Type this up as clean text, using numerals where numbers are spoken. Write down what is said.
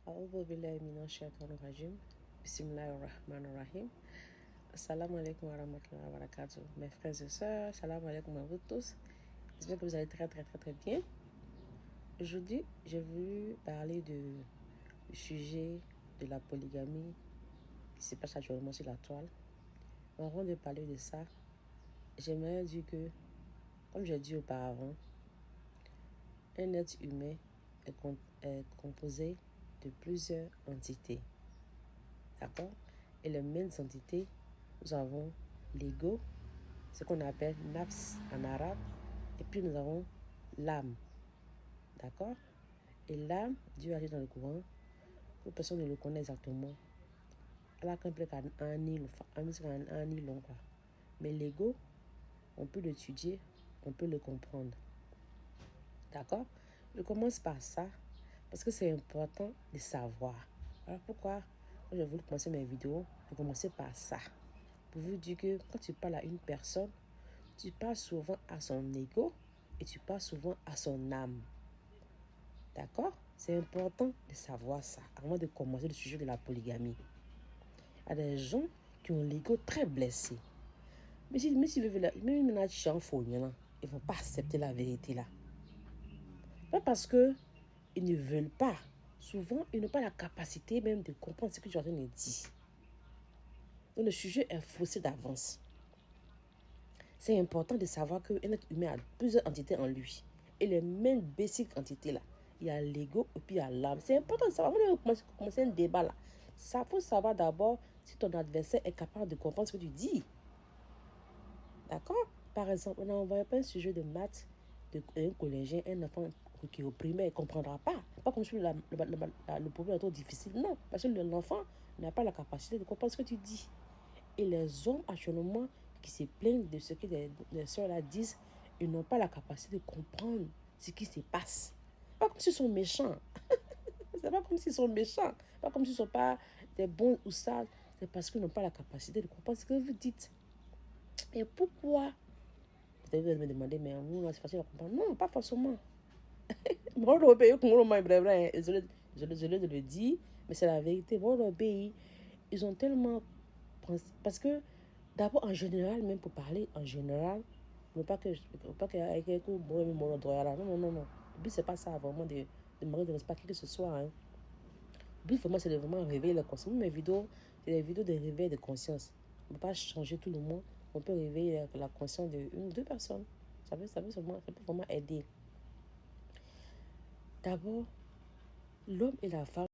أعوذ بالله من الشيطان الرجيم بسم الله الرحمن الرحيم. Assalamu alaikum wa rahmatullahi wa barakatuh. Mes frères et sœurs, salam alaikum à vous tous. J'espère que vous allez très bien. Aujourd'hui, j'ai voulu parler du sujet de la polygamie qui se passe actuellement sur la toile. Avant de parler de ça, j'aimerais dire que, comme j'ai dit auparavant, un être humain est composé de plusieurs entités. D'accord? Et les mêmes entités, nous avons l'ego, ce qu'on appelle nafs en arabe, et puis nous avons l'âme. D'accord? Et l'âme, Dieu a dit dans le Coran, que personne ne le connaît exactement. Alors qu'on peut un long, quoi. Mais l'ego, on peut l'étudier, on peut le comprendre. D'accord? Je commence par ça, parce que c'est important de savoir. Alors pourquoi, quand j'ai voulu commencer mes vidéos, je commençais par ça. Pour vous dire que quand tu parles à une personne, tu parles souvent à son ego et tu parles souvent à son âme. D'accord? C'est important de savoir ça avant de commencer le sujet de la polygamie. Il y a des gens qui ont l'ego très blessé. Mais si même ils ne vont pas accepter la vérité là. Pas parce que ils ne veulent pas. Souvent, ils n'ont pas la capacité même de comprendre ce que tu es en train de dire. Donc le sujet est faussé d'avance. C'est important de savoir qu'un être humain a plusieurs entités en lui. Et les mêmes basiques entités là. Il y a l'ego et puis il y a l'âme. C'est important de savoir. Avant de commencer un débat là, il faut savoir d'abord si ton adversaire est capable de comprendre ce que tu dis. D'accord? Par exemple, on n'envoie pas un sujet de maths d'un collégien, un enfant qui est au primaire, il ne comprendra pas. Pas comme si le problème est trop difficile. Non, parce que l'enfant n'a pas la capacité de comprendre ce que tu dis. Et les hommes actuellement qui se plaignent de ce que les soeurs là disent, ils n'ont pas la capacité de comprendre ce qui se passe. Pas comme s'ils sont méchants. C'est pas comme s'ils sont méchants. Pas comme s'ils ne sont pas des bons ou sales. C'est parce qu'ils n'ont pas la capacité de comprendre ce que vous dites. Et pourquoi? Peut-être que vous allez me demander, mais c'est facile à comprendre. Non, pas forcément. Désolé de le dire, mais c'est la vérité. Bon, pays, ils ont tellement pensé. Parce que, d'abord, en général, même pour parler, en général, pas que non. Le but, c'est pas ça, vraiment, de demander de respecter qui que ce soit. Hein. Le but, vraiment, c'est de vraiment réveiller la conscience. Mes vidéos, c'est des vidéos de réveil de conscience. On ne peut pas changer tout le monde. On peut réveiller la conscience de une ou deux personnes. Ça peut vraiment aider. D'abord, l'homme et la femme